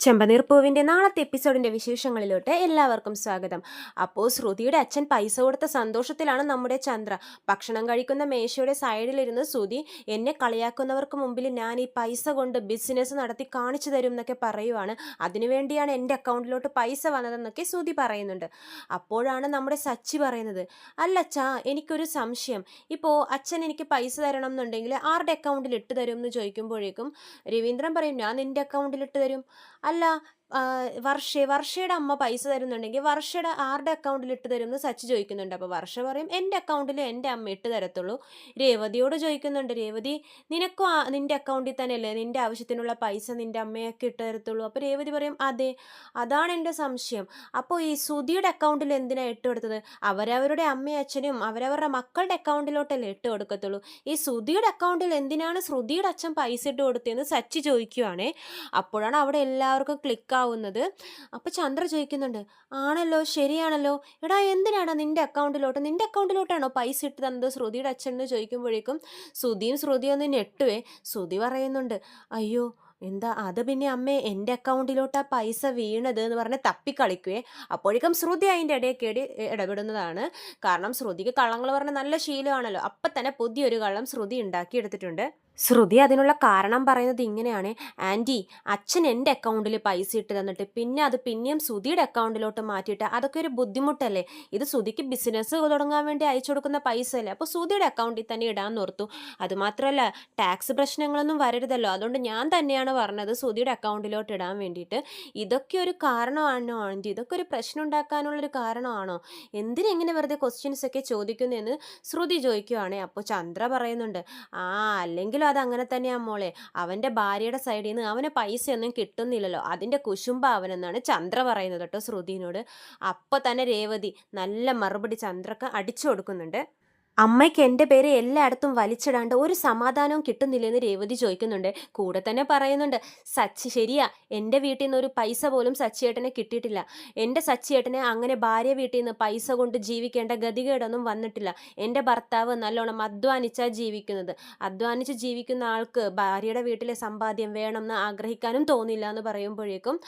ചെമ്പനീർ പൂവിൻ്റെ നാളത്തെ എപ്പിസോഡിൻ്റെ വിശേഷങ്ങളിലോട്ട് എല്ലാവർക്കും സ്വാഗതം. അപ്പോൾ ശ്രുതിയുടെ അച്ഛൻ പൈസ കൊടുത്ത സന്തോഷത്തിലാണ് നമ്മുടെ ചന്ദ്ര. ഭക്ഷണം കഴിക്കുന്ന മേശയുടെ സൈഡിലിരുന്ന് ശ്രുതി എന്നെ കളിയാക്കുന്നവർക്ക് മുമ്പിൽ ഞാൻ ഈ പൈസ കൊണ്ട് ബിസിനസ് നടത്തി കാണിച്ചു തരും എന്നൊക്കെ പറയുവാണ്. അതിനുവേണ്ടിയാണ് എൻ്റെ അക്കൗണ്ടിലോട്ട് പൈസ വന്നതെന്നൊക്കെ ശ്രുതി പറയുന്നുണ്ട്. അപ്പോഴാണ് നമ്മുടെ സച്ചി പറയുന്നത്, അല്ല അച്ഛാ, എനിക്കൊരു സംശയം. ഇപ്പോൾ അച്ഛൻ എനിക്ക് പൈസ തരണം എന്നുണ്ടെങ്കിൽ ആരുടെ അക്കൗണ്ടിൽ ഇട്ട് തരും എന്ന് ചോദിക്കുമ്പോഴേക്കും രവീന്ദ്രൻ പറയും, ഞാൻ നിൻ്റെ അക്കൗണ്ടിൽ ഇട്ട് തരും. അല്ല, വർഷയുടെ അമ്മ പൈസ തരുന്നുണ്ടെങ്കിൽ വർഷയുടെ ആരുടെ അക്കൗണ്ടിൽ ഇട്ട് തരും എന്ന് സച്ചി ചോദിക്കുന്നുണ്ട്. അപ്പോൾ വർഷ പറയും, എൻ്റെ അക്കൗണ്ടിൽ എൻ്റെ അമ്മ ഇട്ട് തരത്തുള്ളൂ. രേവതിയോട് ചോദിക്കുന്നുണ്ട്, രേവതി നിനക്കും നിൻ്റെ അക്കൗണ്ടിൽ തന്നെയല്ലേ നിൻ്റെ ആവശ്യത്തിനുള്ള പൈസ നിൻ്റെ അമ്മയൊക്കെ ഇട്ട് തരത്തുള്ളൂ? അപ്പോൾ രേവതി പറയും, അതെ, അതാണ് എൻ്റെ സംശയം. അപ്പോൾ ഈ ശ്രുതിയുടെ അക്കൗണ്ടിൽ എന്തിനാണ് ഇട്ട് കൊടുത്തത്? അവരവരുടെ അമ്മയും അച്ഛനും അവരവരുടെ മക്കളുടെ അക്കൗണ്ടിലോട്ടല്ലേ ഇട്ട് കൊടുക്കത്തുള്ളൂ. ഈ ശ്രുതിയുടെ അക്കൗണ്ടിൽ എന്തിനാണ് ശ്രുതിയുടെ അച്ഛൻ പൈസ ഇട്ട് കൊടുത്തതെന്ന് സച്ചി ചോദിക്കുവാണേ. അപ്പോഴാണ് അവിടെ എല്ലാവർക്കും ക്ലിക്ക് ആവുന്നത്. അപ്പോൾ ചന്ദ്ര ചോദിക്കുന്നുണ്ട്, ആണല്ലോ, ശരിയാണല്ലോ, എടാ എന്തിനാടാ നിൻ്റെ അക്കൗണ്ടിലോട്ടാണോ പൈസ ഇട്ട് തന്നത് ശ്രുതിയുടെ അച്ഛൻ എന്ന് ചോദിക്കുമ്പോഴേക്കും ശ്രുതിയും ഒന്ന് ഞെട്ടുവേ. ശ്രുതി പറയുന്നുണ്ട്, അയ്യോ എന്താ അത് പിന്നെ അമ്മേ, എൻ്റെ അക്കൗണ്ടിലോട്ടാ പൈസ വീണത് എന്ന് പറഞ്ഞ് തപ്പിക്കളിക്കുവേ. അപ്പോഴേക്കും ശ്രുതി അതിൻ്റെ ഇടയിൽ കേടി ഇടപെടുന്നതാണ്. കാരണം ശ്രുതിക്ക് കള്ളങ്ങൾ പറഞ്ഞ നല്ല ശീലമാണല്ലോ. അപ്പം തന്നെ പുതിയൊരു കള്ളം ശ്രുതി ഉണ്ടാക്കിയെടുത്തിട്ടുണ്ട്. ശ്രുതി അതിനുള്ള കാരണം പറയുന്നത് ഇങ്ങനെയാണ്, ആൻറ്റി, അച്ഛൻ എൻ്റെ അക്കൗണ്ടിൽ പൈസ ഇട്ട് തന്നിട്ട് പിന്നെ അത് പിന്നെയും ശ്രുതിയുടെ അക്കൗണ്ടിലോട്ട് മാറ്റിയിട്ട് അതൊക്കെ ഒരു ബുദ്ധിമുട്ടല്ലേ? ഇത് ശ്രുതിക്ക് ബിസിനസ് തുടങ്ങാൻ വേണ്ടി അയച്ചു കൊടുക്കുന്ന പൈസ അല്ലേ? അപ്പോൾ ശ്രുതിയുടെ അക്കൗണ്ടിൽ തന്നെ ഇടാൻ ഓർത്തു. അതുമാത്രമല്ല, ടാക്സ് പ്രശ്നങ്ങളൊന്നും വരരുതല്ലോ, അതുകൊണ്ട് ഞാൻ തന്നെയാണ് പറഞ്ഞത് ശ്രുതിയുടെ അക്കൗണ്ടിലോട്ട് ഇടാൻ വേണ്ടിയിട്ട്. ഇതൊക്കെ ഒരു കാരണമാണോ ആൻറ്റി? ഇതൊക്കെ ഒരു പ്രശ്നം ഉണ്ടാക്കാനുള്ളൊരു കാരണമാണോ? എന്തിനെങ്ങനെ വെറുതെ ക്വസ്റ്റ്യൻസ് ഒക്കെ ചോദിക്കുന്നതെന്ന് ശ്രുതി ചോദിക്കുവാണേ. അപ്പോൾ ചന്ദ്ര പറയുന്നുണ്ട്, അല്ലെങ്കിൽ അതങ്ങനെ തന്നെയാ മോളെ, അവൻ്റെ ഭാര്യയുടെ സൈഡിൽ നിന്ന് അവന് പൈസയൊന്നും കിട്ടുന്നില്ലല്ലോ, അതിൻ്റെ കുശുമ്പ അവനെന്നാണ് ചന്ദ്ര പറയുന്നത് കേട്ടോ ശ്രുതിനോട്. അപ്പോൾ തന്നെ രേവതി നല്ല മറുപടി ചന്ദ്രക്ക് അടിച്ചു കൊടുക്കുന്നുണ്ട്. അമ്മയ്ക്ക് എൻ്റെ പേര് എല്ലായിടത്തും വലിച്ചിടാണ്ട് ഒരു സമാധാനവും കിട്ടുന്നില്ലെന്ന് രേവതി ചോദിക്കുന്നുണ്ട്. കൂടെ തന്നെ പറയുന്നുണ്ട്, സച്ചി ശരിയാ, എൻ്റെ വീട്ടിൽ നിന്ന് ഒരു പൈസ പോലും സച്ചിയേട്ടനെ കിട്ടിയിട്ടില്ല. എൻ്റെ സച്ചിയേട്ടനെ അങ്ങനെ ഭാര്യ വീട്ടിൽ നിന്ന് പൈസ കൊണ്ട് ജീവിക്കേണ്ട ഗതികേടൊന്നും വന്നിട്ടില്ല. എൻ്റെ ഭർത്താവ് നല്ലോണം അധ്വാനിച്ചാണ് ജീവിക്കുന്നത്. അധ്വാനിച്ച് ജീവിക്കുന്ന ആൾക്ക് ഭാര്യയുടെ വീട്ടിലെ സമ്പാദ്യം വേണമെന്ന് ആഗ്രഹിക്കാനും തോന്നില്ല എന്ന് പറയുമ്പോഴേക്കും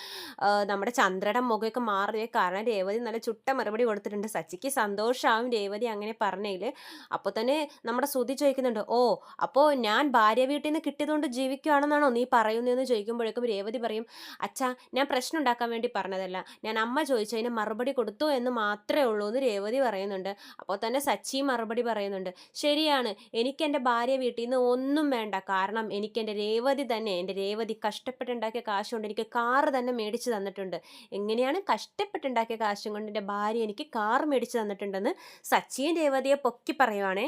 നമ്മുടെ ചന്ദ്രയുടെ മുഖമൊക്കെ മാറിയേ. കാരണം രേവതി നല്ല ചുട്ട മറുപടി കൊടുത്തിട്ടുണ്ട്. സച്ചിക്ക് സന്തോഷമാവും രേവതി അങ്ങനെ പറഞ്ഞതിൽ. അപ്പോൾ തന്നെ നമ്മുടെ ശ്രുതി ചോദിക്കുന്നുണ്ട്, ഓ അപ്പോൾ ഞാൻ ഭാര്യ വീട്ടിൽ നിന്ന് കിട്ടിയതുകൊണ്ട് ജീവിക്കുകയാണെന്നാണോ നീ പറയുന്നതെന്ന് ചോദിക്കുമ്പോഴേക്കും രേവതി പറയും, അച്ഛാ, ഞാൻ പ്രശ്നം ഉണ്ടാക്കാൻ വേണ്ടി പറഞ്ഞതല്ല, ഞാൻ അമ്മ ചോദിച്ചതിന് മറുപടി കൊടുത്തു എന്ന് മാത്രമേ ഉള്ളൂ എന്ന് രേവതി പറയുന്നുണ്ട്. അപ്പോൾ തന്നെ സച്ചി മറുപടി പറയുന്നുണ്ട്, ശരിയാണ്, എനിക്ക് എൻ്റെ ഭാര്യ വീട്ടിൽ നിന്ന് ഒന്നും വേണ്ട. കാരണം എനിക്ക് എൻ്റെ രേവതി കഷ്ടപ്പെട്ടുണ്ടാക്കിയ കാശ് കൊണ്ട് എനിക്ക് കാറ് തന്നെ മേടിച്ച് തന്നിട്ടുണ്ട്. എങ്ങനെയാണ് കഷ്ടപ്പെട്ടുണ്ടാക്കിയ കാശും കൊണ്ട് എൻ്റെ ഭാര്യ എനിക്ക് കാറ് മേടിച്ച് തന്നിട്ടുണ്ടെന്ന് സച്ചിയും രേവതിയെ പൊക്കി പറയുവാണേ.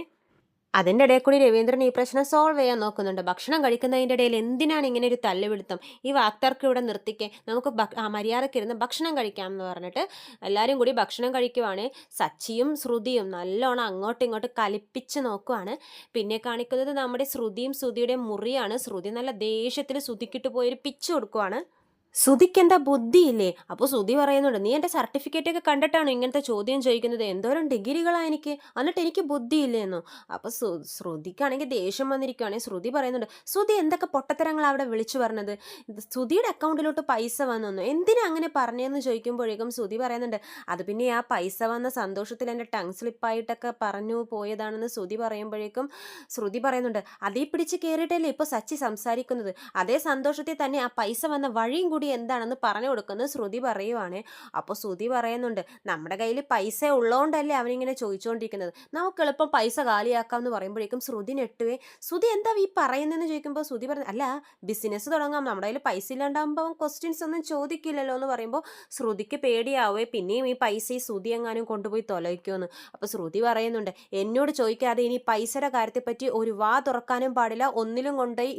അതിൻ്റെ ഇടയിൽ കൂടി രവീന്ദ്രൻ ഈ പ്രശ്നം സോൾവ് ചെയ്യാൻ നോക്കുന്നുണ്ട്. ഭക്ഷണം കഴിക്കുന്നതിൻ്റെ ഇടയിൽ എന്തിനാണ് ഇങ്ങനെ ഒരു തല്ലുപിടുത്തം? ഈ വാക്തർക്ക് ഇവിടെ നിർത്തിക്കേ, നമുക്ക് മര്യാദക്കിരുന്ന് ഭക്ഷണം കഴിക്കാം എന്ന് പറഞ്ഞിട്ട് എല്ലാവരും കൂടി ഭക്ഷണം കഴിക്കുവാണ്. സച്ചിയും ശ്രുതിയും നല്ലോണം അങ്ങോട്ടും ഇങ്ങോട്ടും കലിപ്പിച്ച് നോക്കുവാണ്. പിന്നെ കാണിക്കുന്നത് നമ്മുടെ ശ്രുതിയുടെ മുറിയാണ്. ശ്രുതി നല്ല ദേഷ്യത്തിൽ ശ്രുതിക്കിട്ട് പോയൊരു പിച്ച് കൊടുക്കുവാണ്. ശ്രുതിക്ക് എന്താ ബുദ്ധിയില്ലേ? അപ്പോൾ ശ്രുതി പറയുന്നുണ്ട്, നീ എൻ്റെ സർട്ടിഫിക്കറ്റ് ഒക്കെ കണ്ടിട്ടാണോ ഇങ്ങനത്തെ ചോദ്യം ചോദിക്കുന്നത്? എന്തോരം ഡിഗ്രികളാണ് എനിക്ക്, എന്നിട്ട് എനിക്ക് ബുദ്ധിയില്ലേന്നോ? അപ്പോൾ ശ്രുതിക്കാണെങ്കിൽ ദേഷ്യം വന്നിരിക്കുകയാണെങ്കിൽ ശ്രുതി പറയുന്നുണ്ട്, ശ്രുതി എന്തൊക്കെ പൊട്ടത്തരങ്ങളാണ് അവിടെ വിളിച്ചു പറഞ്ഞത്? ശ്രുതിയുടെ അക്കൗണ്ടിലോട്ട് പൈസ വന്നു, എന്തിനാ അങ്ങനെ പറഞ്ഞതെന്ന് ചോദിക്കുമ്പോഴേക്കും ശ്രുതി പറയുന്നുണ്ട്, അത് പിന്നെ ആ പൈസ വന്ന സന്തോഷത്തിൽ എൻ്റെ ടങ് സ്ലിപ്പായിട്ടൊക്കെ പറഞ്ഞു പോയതാണെന്ന് ശ്രുതി പറയുന്നുണ്ട്, അതേ പിടിച്ച് കയറിയിട്ടല്ലേ ഇപ്പോൾ സച്ചി സംസാരിക്കുന്നത്. അതേ സന്തോഷത്തിൽ തന്നെ ആ പൈസ വന്ന വഴിയും കൂടി എന്താണെന്ന് പറഞ്ഞു കൊടുക്കുന്നത് ശ്രുതി പറയുവാണ്. അപ്പോൾ ശ്രുതി പറയുന്നുണ്ട്, നമ്മുടെ കയ്യിൽ പൈസ ഉള്ളതുകൊണ്ടല്ലേ അവനിങ്ങനെ ചോദിച്ചുകൊണ്ടിരിക്കുന്നത്, നമുക്ക് എളുപ്പം പൈസ കാലിയാക്കാം എന്ന് പറയുമ്പോഴേക്കും ശ്രുതി നെട്ടുവേ. ശ്രുതി എന്താ ഈ പറയുന്നതെന്ന് ചോദിക്കുമ്പോൾ ശ്രുതി പറഞ്ഞു, അല്ല, ബിസിനസ് തുടങ്ങാം, നമ്മുടെ കയ്യിൽ പൈസ ഇല്ലാണ്ടാകുമ്പോൾ ക്വസ്റ്റ്യൻസ് ഒന്നും ചോദിക്കില്ലല്ലോ എന്ന് പറയുമ്പോൾ ശ്രുതിക്ക് പേടിയാവേ, പിന്നെയും ഈ പൈസ ഈ ശ്രുതി എങ്ങാനും കൊണ്ടുപോയി തൊലയ്ക്കുമെന്ന്. അപ്പോൾ ശ്രുതി പറയുന്നുണ്ട്, എന്നോട് ചോദിക്കാതെ ഇനി പൈസയുടെ കാര്യത്തെപ്പറ്റി ഒരു വാ തുറക്കാനും പാടില്ല, ഒന്നിലും കൊണ്ടുപോയി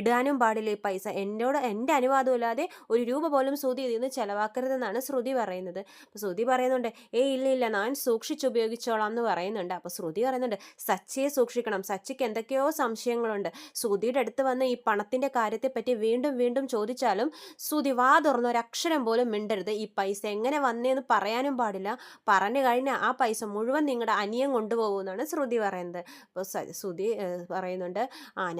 ഇടാനും പാടില്ല. ഈ പൈസ എൻ്റെ അനുവാദമില്ലാതെ ഒരു രൂപ പോലും ശ്രുതി ഇതിൽ നിന്ന് ചിലവാക്കരുതെന്നാണ് ശ്രുതി പറയുന്നത്. അപ്പോൾ ശ്രുതി പറയുന്നുണ്ട്, ഇല്ല, ഞാൻ സൂക്ഷിച്ചുപയോഗിച്ചോളാം എന്ന് പറയുന്നുണ്ട്. അപ്പോൾ ശ്രുതി പറയുന്നുണ്ട്, സച്ചിയെ സൂക്ഷിക്കണം, സച്ചിക്ക് എന്തൊക്കെയോ സംശയങ്ങളുണ്ട്. ശ്രുതിയുടെ അടുത്ത് വന്ന് ഈ പണത്തിൻ്റെ കാര്യത്തെപ്പറ്റി വീണ്ടും ചോദിച്ചാലും ശ്രുതി വാ തുറന്ന ഒരക്ഷരം പോലും മിണ്ടരുത്. ഈ പൈസ എങ്ങനെ വന്നേന്ന് പറയാനും പാടില്ല. പറഞ്ഞു കഴിഞ്ഞാൽ ആ പൈസ മുഴുവൻ നിങ്ങളുടെ അനിയൻ കൊണ്ടുപോകുമെന്നാണ് ശ്രുതി പറയുന്നത്. അപ്പോൾ ശ്രുതി പറയുന്നുണ്ട്,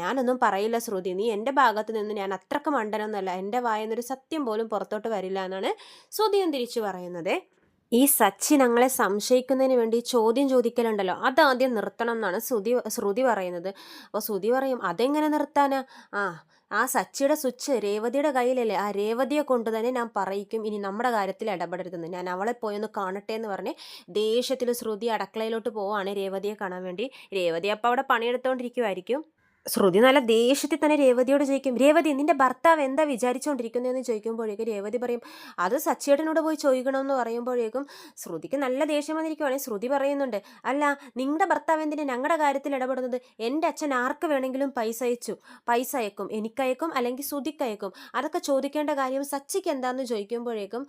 ഞാനൊന്നും പറയില്ല ശ്രുതി, നീ എൻ്റെ ഭാഗത്ത് നിന്ന് ഞാൻ അത്രക്ക് മണ്ടനൊന്നുമല്ല, എൻ്റെ വായെന്നൊരു ഒരു സത്യം പോലും പുറത്തോട്ട് വരില്ല എന്നാണ് ശ്രുതിയും തിരിച്ചു പറയുന്നത്. ഈ സച്ചി ഞങ്ങളെ സംശയിക്കുന്നതിന് വേണ്ടി ചോദ്യം ചോദിക്കലുണ്ടല്ലോ, അതാദ്യം നിർത്തണം എന്നാണ് ശ്രുതി പറയുന്നത്. അപ്പോൾ ശ്രുതി പറയും, അതെങ്ങനെ നിർത്താനാ? ആ ആ സച്ചിയുടെ സ്വിച്ച് രേവതിയുടെ കയ്യിലല്ലേ, ആ രേവതിയെ കൊണ്ട് തന്നെ ഞാൻ പറയിക്കും ഇനി നമ്മുടെ കാര്യത്തിൽ ഇടപെടരുതെന്ന്, ഞാൻ അവളെ പോയൊന്ന് കാണട്ടെ എന്ന് പറഞ്ഞ് ദേഷ്യത്തിൽ ശ്രുതി അടുക്കളയിലോട്ട് പോവാണ് രേവതിയെ കാണാൻ വേണ്ടി. രേവതി അപ്പം അവിടെ പണിയെടുത്തോണ്ടിരിക്കുമായിരിക്കും. ശ്രുതി നല്ല ദേഷ്യത്തിൽ തന്നെ രേവതിയോട് ചോദിക്കും, രേവതി നിന്റെ ഭർത്താവ് എന്താ വിചാരിച്ചുകൊണ്ടിരിക്കുന്നതെന്ന് ചോദിക്കുമ്പോഴേക്കും രേവതി പറയും, അത് സച്ചിയേട്ടനോട് പോയി ചോദിക്കണമെന്ന് പറയുമ്പോഴേക്കും ശ്രുതിക്ക് നല്ല ദേഷ്യം വന്നിരിക്കുവാണെങ്കിൽ ശ്രുതി പറയുന്നുണ്ട്, അല്ല നിങ്ങളുടെ ഭർത്താവ് എന്തിനാ ഞങ്ങളുടെ കാര്യത്തിൽ ഇടപെടുന്നത്? എൻ്റെ അച്ഛൻ ആർക്ക് വേണമെങ്കിലും പൈസ അയക്കും, എനിക്കയക്കും അല്ലെങ്കിൽ ശ്രുതിക്കയക്കും, അതൊക്കെ ചോദിക്കേണ്ട കാര്യം സച്ചിക്ക് എന്താണെന്ന് ചോദിക്കുമ്പോഴേക്കും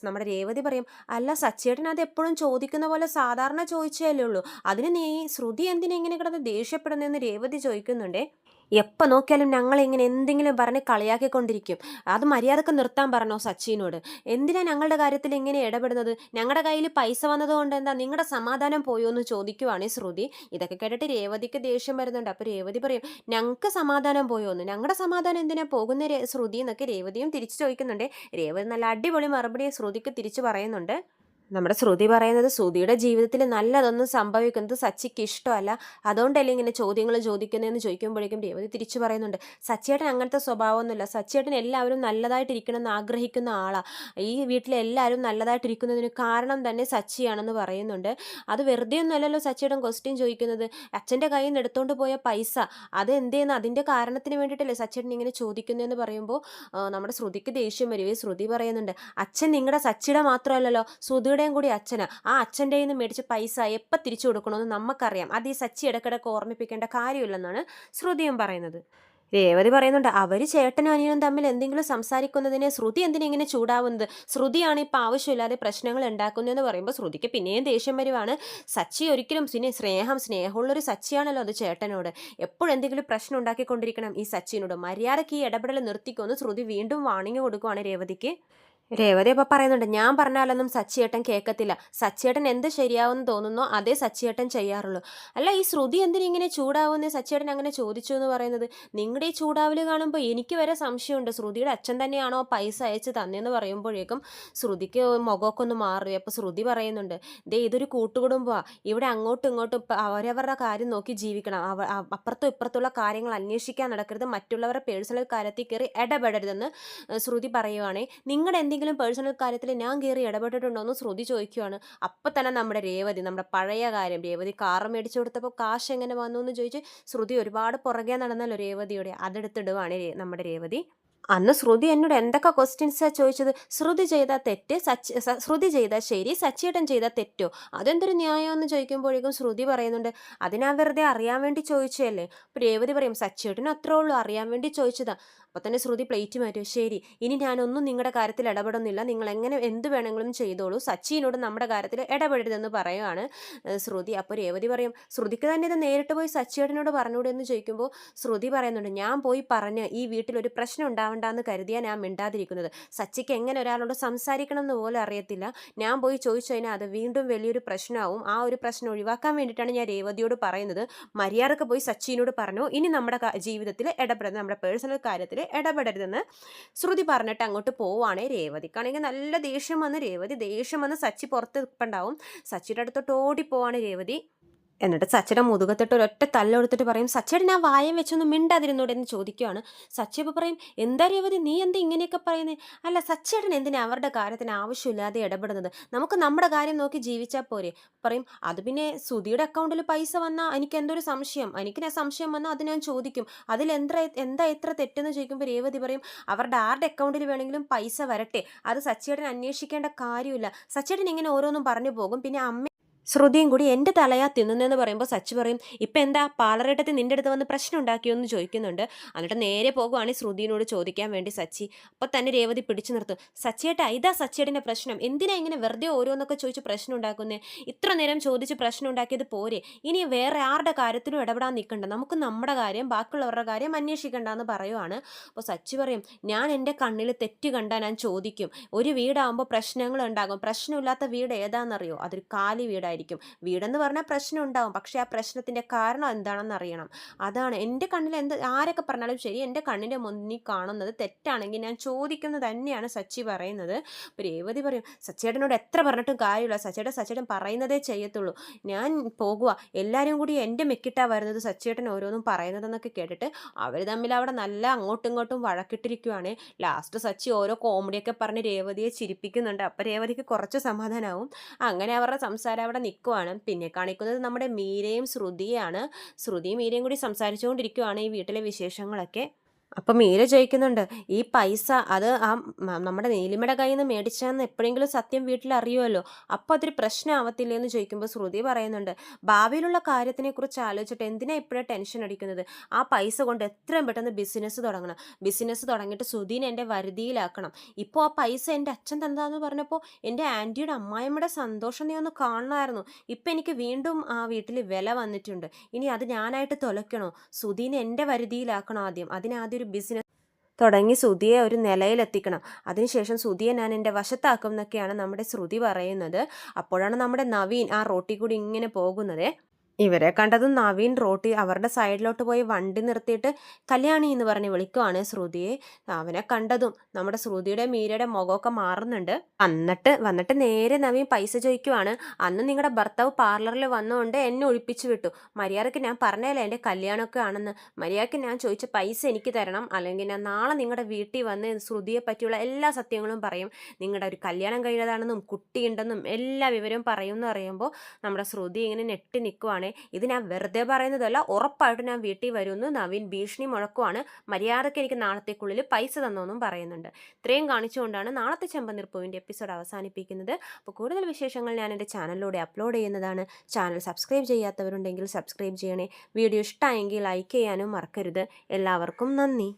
നമ്മുടെ രേവതി പറയും, അല്ല സച്ചിയേട്ടൻ അത് എപ്പോഴും ചോദിക്കുന്ന പോലെ സാധാരണ ചോദിച്ചല്ലേ ഉള്ളൂ, അതിന് നീ ശ്രുതി എന്തിനാ ഇങ്ങനെ കിടന്ന് ദേഷ്യപ്പെടുന്നതെന്ന് രേവതി ചോദിക്കുന്നുണ്ടേ. എപ്പോൾ നോക്കിയാലും ഞങ്ങളിങ്ങനെ എന്തെങ്കിലും പറഞ്ഞ് കളിയാക്കിക്കൊണ്ടിരിക്കും, അത് മര്യാദക്ക് നിർത്താൻ പറഞ്ഞോ സച്ചിനോട്, എന്തിനാ ഞങ്ങളുടെ കാര്യത്തിൽ ഇങ്ങനെ ഇടപെടുന്നത്? ഞങ്ങളുടെ കയ്യിൽ പൈസ വന്നതുകൊണ്ട് എന്താ നിങ്ങളുടെ സമാധാനം പോയോ എന്ന് ചോദിക്കുവാണ് ശ്രുതി. ഇതൊക്കെ കേട്ടിട്ട് രേവതിക്ക് ദേഷ്യം വരുന്നുണ്ട്. അപ്പോൾ രേവതി പറയും, ഞങ്ങൾക്ക് സമാധാനം പോയോ എന്ന്, ഞങ്ങളുടെ സമാധാനം എന്തിനാ പോകുന്ന ശ്രുതി എന്നൊക്കെ രേവതിയും തിരിച്ചു ചോദിക്കുന്നുണ്ട്. രേവതി നല്ല അടിപൊളി മറുപടി ശ്രുതിക്ക് തിരിച്ചു പറയുന്നുണ്ട്. നമ്മുടെ ശ്രുതി പറയുന്നത്, ശ്രുതിയുടെ ജീവിതത്തിൽ നല്ലതൊന്നും സംഭവിക്കുന്നത് സച്ചിക്ക് ഇഷ്ടമല്ല, അതുകൊണ്ടല്ലേ ഇങ്ങനെ ചോദ്യങ്ങൾ ചോദിക്കുന്നതെന്ന് ചോദിക്കുമ്പോഴേക്കും രേവതി തിരിച്ചു പറയുന്നുണ്ട്, സച്ചിയേട്ടൻ അങ്ങനത്തെ സ്വഭാവമൊന്നുമില്ല, സച്ചിയേട്ടൻ എല്ലാവരും നല്ലതായിട്ടിരിക്കണം എന്ന് ആഗ്രഹിക്കുന്ന ആളാണ്, ഈ വീട്ടിലെ എല്ലാവരും നല്ലതായിട്ടിരിക്കുന്നതിന് കാരണം തന്നെ സച്ചിയാണെന്ന് പറയുന്നുണ്ട്. അത് വെറുതെ ഒന്നുമല്ലല്ലോ സച്ചിയേട്ടൻ ക്വസ്റ്റ്യൻ ചോദിക്കുന്നത്, അച്ഛൻ്റെ കയ്യിൽ നിന്ന് എടുത്തുകൊണ്ട് പോയ പൈസ അത് എന്തേന്ന്, അതിൻ്റെ കാരണത്തിന് വേണ്ടിയിട്ടല്ലേ സച്ചിയേട്ടൻ ഇങ്ങനെ ചോദിക്കുന്നതെന്ന് പറയുമ്പോൾ നമ്മുടെ ശ്രുതിക്ക് ദേഷ്യം വരികയും ശ്രുതി പറയുന്നുണ്ട്, അച്ഛൻ നിങ്ങളുടെ സച്ചിയുടെ മാത്രമല്ലല്ലോ ശ്രുതിയുടെയും കൂടി അച്ഛനാ, ആ അച്ഛൻ്റെ കയ്യിൽ നിന്ന് മേടിച്ച പൈസ എപ്പോൾ തിരിച്ചു കൊടുക്കണമെന്ന് നമുക്കറിയാം, അത് ഈ സച്ചി ഇടക്കിടക്ക് ഓർമ്മിപ്പിക്കേണ്ട കാര്യമില്ലെന്നാണ് ശ്രുതിയും പറയുന്നത്. രേവതി പറയുന്നുണ്ട്, അവർ ചേട്ടനും അനിയനും തമ്മിൽ എന്തെങ്കിലും സംസാരിക്കുന്നതിനെ ശ്രുതി എന്തിനാ ഇങ്ങനെ ചൂടാവുന്നത്, ശ്രുതിയാണ് ഇപ്പോൾ ആവശ്യമില്ലാതെ പ്രശ്നങ്ങൾ ഉണ്ടാക്കുന്നതെന്ന് പറയുമ്പോൾ ശ്രുതിക്ക് പിന്നെയും ദേഷ്യം വരുവാണ്. സച്ചി ഒരിക്കലും സ്നേഹമുള്ളൊരു സച്ചിയാണല്ലോ അത് ചേട്ടനോട്, എപ്പോഴും എന്തെങ്കിലും പ്രശ്നം ഉണ്ടാക്കിക്കൊണ്ടിരിക്കണം ഈ സച്ചിനോട്, മര്യാദയ്ക്ക് ഈ ഇടപെടൽ നിർത്തിക്കുമെന്ന് ശ്രുതി വീണ്ടും വാണിംഗ് കൊടുക്കുവാണ് രേവതിക്ക്. രേവതി അപ്പോൾ പറയുന്നുണ്ട്, ഞാൻ പറഞ്ഞാലൊന്നും സച്ചിയേട്ടൻ കേൾക്കത്തില്ല, സച്ചിയേട്ടൻ എന്ത് ശരിയാവുമെന്ന് തോന്നുന്നോ അതേ സച്ചിയേട്ടൻ ചെയ്യാറുള്ളൂ. അല്ല ഈ ശ്രുതി എന്തിനിങ്ങനെ ചൂടാവുന്നേ സച്ചിയേട്ടൻ അങ്ങനെ ചോദിച്ചു എന്ന് പറയുന്നത്? നിങ്ങളുടെ ഈ ചൂടാവൽ കാണുമ്പോൾ എനിക്ക് വരെ സംശയമുണ്ട്, ശ്രുതിയുടെ അച്ഛൻ തന്നെയാണോ പൈസ അയച്ച് തന്നെയെന്ന് പറയുമ്പോഴേക്കും ശ്രുതിക്ക് മുഖമൊക്കെ ഒന്ന് മാറി. അപ്പോൾ ശ്രുതി പറയുന്നുണ്ട്, ദേ ഇതൊരു കൂട്ടുകുടുംബമാണ്, ഇവിടെ അങ്ങോട്ടും ഇങ്ങോട്ടും അവരവരുടെ കാര്യം നോക്കി ജീവിക്കണം, അപ്പുറത്തും ഇപ്പുറത്തുള്ള കാര്യങ്ങൾ അന്വേഷിക്കാൻ നടക്കരുത്, മറ്റുള്ളവരുടെ പേഴ്സണൽ കാര്യത്തിൽ കയറി ഇടപെടരുതെന്ന് ശ്രുതി പറയുവാണേ. നിങ്ങളുടെ എന്തെങ്കിലും പേഴ്സണൽ കാര്യത്തിൽ ഞാൻ കയറി ഇടപെട്ടിട്ടുണ്ടോ എന്ന് ശ്രുതി ചോദിക്കുവാണ്. അപ്പം തന്നെ നമ്മുടെ പഴയ കാര്യം, രേവതി കാറ് മേടിച്ചു കൊടുത്തപ്പോൾ കാശ് എങ്ങനെ വന്നു എന്ന് ചോദിച്ച് ശ്രുതി ഒരുപാട് പുറകെ നടന്നല്ലോ രേവതിയുടെ, അതെടുത്തിടുവാണ് നമ്മുടെ രേവതി. അന്ന് ശ്രുതി എന്നോട് എന്തൊക്കെ ക്വസ്റ്റ്യൻസാണ് ചോദിച്ചത്, ശ്രുതി ചെയ്താൽ തെറ്റ്, ശ്രുതി ചെയ്താൽ ശരി, സച്ചിയേട്ടൻ ചെയ്താൽ തെറ്റോ, അതെന്തൊരു ന്യായമെന്ന് ചോദിക്കുമ്പോഴേക്കും ശ്രുതി പറയുന്നുണ്ട്, അതിനാ വെറുതെ അറിയാൻ വേണ്ടി ചോദിച്ചതല്ലേ. അപ്പോൾ രേവതി പറയും, സച്ചിയേട്ടനും അത്രേ ഉള്ളൂ, അറിയാൻ വേണ്ടി ചോദിച്ചതാ. അപ്പോൾ തന്നെ ശ്രുതി പ്ലേറ്റ് മാറ്റും, ശരി ഇനി ഞാനൊന്നും നിങ്ങളുടെ കാര്യത്തിൽ ഇടപെടുന്നില്ല, നിങ്ങൾ എങ്ങനെ എന്ത് വേണമെങ്കിലും ചെയ്തോളൂ, സച്ചിനോട് നമ്മുടെ കാര്യത്തിൽ ഇടപെടരുതെന്ന് പറയുവാണ് ശ്രുതി. അപ്പോൾ രേവതി പറയും, ശ്രുതിക്ക് തന്നെ ഇത് നേരിട്ട് പോയി സച്ചിയേട്ടനോട് പറഞ്ഞൂടെ എന്ന് ചോദിക്കുമ്പോൾ ശ്രുതി പറയുന്നുണ്ട്, ഞാൻ പോയി പറഞ്ഞ് ഈ വീട്ടിലൊരു പ്രശ്നം ഉണ്ടാവണ്ടെന്ന് കരുതിയാൽ ഞാൻ മിണ്ടാതിരിക്കുന്നത്, സച്ചിക്ക് എങ്ങനെ ഒരാളോട് സംസാരിക്കണം എന്ന് പോലും അറിയത്തില്ല, ഞാൻ പോയി ചോദിച്ചു കഴിഞ്ഞാൽ അത് വീണ്ടും വലിയൊരു പ്രശ്നമാവും, ആ ഒരു പ്രശ്നം ഒഴിവാക്കാൻ വേണ്ടിയിട്ടാണ് ഞാൻ രേവതിയോട് പറയുന്നത്, മര്യാദക്ക് പോയി സച്ചിനോട് പറഞ്ഞു ഇനി നമ്മുടെ ജീവിതത്തിൽ ഇടപെടുന്നത്, നമ്മുടെ പേഴ്സണൽ കാര്യത്തിൽ ഇടപെടരുതെന്ന് ശ്രുതി പറഞ്ഞിട്ട് അങ്ങോട്ട് പോവാണേ. രേവതിക്കാണെങ്കിൽ നല്ല ദേഷ്യം വന്ന് സച്ചി പുറത്ത് നിൽപ്പുണ്ടാവും, സച്ചിയുടെ അടുത്തോട്ട് ഓടിപ്പോവാണ് രേവതി. എന്നിട്ട് സച്ചിയുടെ മുതുകത്തിട്ട് ഒരൊറ്റ തല്ലെടുത്തിട്ട് പറയും, സച്ചിയുടെ ഞാൻ വായം വെച്ചൊന്നും മിണ്ടാതിരുന്നൂടെ എന്ന് ചോദിക്കുകയാണ്. സച്ചി ഇപ്പോൾ പറയും, എന്താ രേവതി നീ എന്താ ഇങ്ങനെയൊക്കെ പറയുന്നത്, അല്ല സച്ചിയേട്ടൻ എന്തിനാ അവരുടെ കാര്യത്തിന് ആവശ്യമില്ലാതെ ഇടപെടുന്നത്, നമുക്ക് നമ്മുടെ കാര്യം നോക്കി ജീവിച്ചാൽ പോരെ. പറയും, അത് പിന്നെ സുധിയുടെ അക്കൗണ്ടിൽ പൈസ വന്നാൽ എനിക്ക് എന്തൊരു സംശയം, എനിക്ക് സംശയം വന്നാൽ അത് ഞാൻ ചോദിക്കും, എന്താ എത്ര തെറ്റെന്ന് ചോദിക്കുമ്പോൾ രേവതി പറയും, അവരുടെ ആരുടെ അക്കൗണ്ടിൽ വേണമെങ്കിലും പൈസ വരട്ടെ, അത് സച്ചിയേട്ടൻ അന്വേഷിക്കേണ്ട കാര്യമില്ല, സച്ചിയേട്ടൻ ഇങ്ങനെ ഓരോന്നും പറഞ്ഞു പോകും, പിന്നെ അമ്മ ശ്രുതിയും കൂടി എൻ്റെ തലയാ തിന്നുന്നതെന്ന് പറയുമ്പോൾ സച്ചി പറയും, ഇപ്പം എന്താ പാലറേട്ടത്തിൽ നിൻ്റെ അടുത്ത് വന്ന് പ്രശ്നം ഉണ്ടാക്കിയോ എന്ന് ചോദിക്കുന്നുണ്ട്. എന്നിട്ട് നേരെ പോകുവാണ് ശ്രുതിനോട് ചോദിക്കാൻ വേണ്ടി സച്ചി. അപ്പോൾ തന്നെ രേവതി പിടിച്ചു നിർത്തും, സച്ചിയേട്ടാ ഇതാ സച്ചിയേട്ടൻ്റെ പ്രശ്നം, എന്തിനാ ഇങ്ങനെ വെറുതെ ഓരോന്നൊക്കെ ചോദിച്ച് പ്രശ്നം ഉണ്ടാക്കുന്നേ, ഇത്ര നേരം ചോദിച്ച് പ്രശ്നം ഉണ്ടാക്കിയത് പോരെ, ഇനി വേറെ ആരുടെ കാര്യത്തിലും ഇടപെടാൻ നിൽക്കണ്ട, നമുക്ക് നമ്മുടെ കാര്യം ബാക്കിയുള്ളവരുടെ കാര്യം അന്വേഷിക്കണ്ടെന്ന് പറയുവാണ്. അപ്പോൾ സച്ചി പറയും, ഞാൻ എൻ്റെ കണ്ണിൽ തെറ്റ് കണ്ടാൽ ഞാൻ ചോദിക്കും, ഒരു വീടാകുമ്പോൾ പ്രശ്നങ്ങൾ ഉണ്ടാകും, പ്രശ്നമില്ലാത്ത വീട് ഏതാണെന്നറിയോ, അതൊരു കാലി വീടായിരിക്കും, വീടായിരിക്കും. വീടെന്ന് പറഞ്ഞാൽ പ്രശ്നം ഉണ്ടാവും, പക്ഷേ ആ പ്രശ്നത്തിൻ്റെ കാരണം എന്താണെന്ന് അറിയണം. അതാണ് എൻ്റെ കണ്ണിൽ ആരൊക്കെ പറഞ്ഞാലും ശരി, എൻ്റെ കണ്ണിൻ്റെ മുന്നിൽ കാണുന്നത് തെറ്റാണെങ്കിൽ ഞാൻ ചോദിക്കുന്നത് തന്നെയാണ് സച്ചി പറയുന്നത്. അപ്പോൾ രേവതി പറയും, സച്ചേട്ടനോട് എത്ര പറഞ്ഞിട്ടും കാര്യമില്ല, സച്ചേട്ടൻ പറയുന്നതേ ചെയ്യത്തുള്ളൂ, ഞാൻ പോകുക, എല്ലാവരും കൂടി എൻ്റെ മെക്കിട്ടാ വരുന്നത് സച്ചേട്ടൻ ഓരോന്നും പറയുന്നതെന്നൊക്കെ കേട്ടിട്ട് അവർ തമ്മിൽ അവിടെ നല്ല അങ്ങോട്ടും ഇങ്ങോട്ടും വഴക്കിട്ടിരിക്കുവാണ്. ലാസ്റ്റ് സച്ചി ഓരോ കോമഡിയൊക്കെ പറഞ്ഞ് രേവതിയെ ചിരിപ്പിക്കുന്നുണ്ട്. അപ്പോൾ രേവതിക്ക് കുറച്ച് സമാധാനമാവും. അങ്ങനെ അവരുടെ സംസാരം അവിടെ നിൽക്കുവാണ്. പിന്നെ കാണിക്കുന്നത് നമ്മുടെ മീരയും ശ്രുതിയാണ്. ശ്രുതിയും മീരയും കൂടി സംസാരിച്ചുകൊണ്ടിരിക്കുവാണ് ഈ വീട്ടിലെ വിശേഷങ്ങളൊക്കെ. അപ്പം മീര ചോദിക്കുന്നുണ്ട്, ഈ പൈസ അത് നമ്മുടെ നീലിമയുടെ കയ്യിൽ നിന്ന് മേടിച്ചാന്ന് എപ്പോഴെങ്കിലും സത്യം വീട്ടിൽ അറിയുമല്ലോ, അപ്പോൾ അതൊരു പ്രശ്നമാവത്തില്ലേ എന്ന് ചോദിക്കുമ്പോൾ ശ്രുതി പറയുന്നുണ്ട്, ഭാവിയിലുള്ള കാര്യത്തിനെക്കുറിച്ച് ആലോചിച്ചിട്ട് എന്തിനാ ഇപ്പോഴേ ടെൻഷൻ അടിക്കുന്നത്, ആ പൈസ കൊണ്ട് എത്രയും പെട്ടെന്ന് ബിസിനസ് തുടങ്ങണം, ബിസിനസ് തുടങ്ങിയിട്ട് ശ്രുതിനെ എൻ്റെ വരുതിയിലാക്കണം. ഇപ്പോൾ ആ പൈസ എൻ്റെ അച്ഛൻ തന്നതാന്ന് പറഞ്ഞപ്പോൾ എൻ്റെ ആൻറ്റിയുടെ അമ്മായിമ്മയുടെ സന്തോഷം നീ ഒന്ന് കാണണമായിരുന്നു. ഇപ്പം എനിക്ക് വീണ്ടും ആ വീട്ടിൽ വില വന്നിട്ടുണ്ട്, ഇനി അത് ഞാനായിട്ട് തുലയ്ക്കണോ, ശ്രുതിനെ എൻ്റെ വരുതിയിലാക്കണം, അതിനാദ്യം ഒരു ബിസിനസ് തുടങ്ങി ശ്രുതിയെ ഒരു നിലയിലെത്തിക്കണം, അതിനുശേഷം ശ്രുതിയെ ഞാൻ എൻ്റെ വശത്താക്കും എന്നൊക്കെയാണ് നമ്മുടെ ശ്രുതി പറയുന്നത്. അപ്പോഴാണ് നമ്മുടെ നവീൻ ആ റോട്ടിൽ കൂടി ഇങ്ങനെ പോകുന്നത്. ഇവരെ കണ്ടതും നവീൻ റോട്ടി അവരുടെ സൈഡിലോട്ട് പോയി വണ്ടി നിർത്തിയിട്ട് കല്യാണി എന്ന് പറഞ്ഞ് വിളിക്കുവാണ് ശ്രുതിയെ. അവനെ കണ്ടതും നമ്മുടെ ശ്രുതിയുടെ മീരയുടെ മുഖമൊക്കെ മാറുന്നുണ്ട്. വന്നിട്ട് നേരെ നവീൻ പൈസ ചോദിക്കുവാണ്. അന്ന് നിങ്ങളുടെ ഭർത്താവ് പാർലറിൽ വന്നുകൊണ്ട് എന്നെ ഒഴിപ്പിച്ചു വിട്ടു, മര്യാദയ്ക്ക് ഞാൻ പറഞ്ഞല്ലേ എൻ്റെ കല്യാണമൊക്കെ ആണെന്ന്, മര്യാദയ്ക്ക് ഞാൻ ചോദിച്ച പൈസ എനിക്ക് തരണം, അല്ലെങ്കിൽ ഞാൻ നാളെ നിങ്ങളുടെ വീട്ടിൽ വന്ന് ശ്രുതിയെ പറ്റിയുള്ള എല്ലാ സത്യങ്ങളും പറയും, നിങ്ങളുടെ ഒരു കല്യാണം കഴിഞ്ഞതാണെന്നും കുട്ടിയുണ്ടെന്നും എല്ലാ വിവരവും പറയും എന്ന് പറയുമ്പോൾ നമ്മുടെ ശ്രുതി ഇങ്ങനെ നെട്ടി നിൽക്കുവാണ്. ഇത് ഞാൻ വെറുതെ പറയുന്നതല്ല, ഉറപ്പായിട്ടും ഞാൻ വീട്ടിൽ വരുമെന്ന് നവീൻ ഭീഷണി മുഴക്കുവാണ്. മര്യാദയ്ക്ക് എനിക്ക് നാളത്തേക്കുള്ളിൽ പൈസ തന്നോന്നും പറയുന്നുണ്ട്. ഇത്രയും കാണിച്ചുകൊണ്ടാണ് നാളത്തെ ചെമ്പനീർപ്പൂവിൻ്റെ എപ്പിസോഡ് അവസാനിപ്പിക്കുന്നത്. അപ്പോൾ കൂടുതൽ വിശേഷങ്ങൾ ഞാൻ എൻ്റെ ചാനലിലൂടെ അപ്ലോഡ് ചെയ്യുന്നതാണ്. ചാനൽ സബ്സ്ക്രൈബ് ചെയ്യാത്തവരുണ്ടെങ്കിൽ സബ്സ്ക്രൈബ് ചെയ്യണേ. വീഡിയോ ഇഷ്ടമായെങ്കിൽ ലൈക്ക് ചെയ്യാനും മറക്കരുത്. എല്ലാവർക്കും നന്ദി.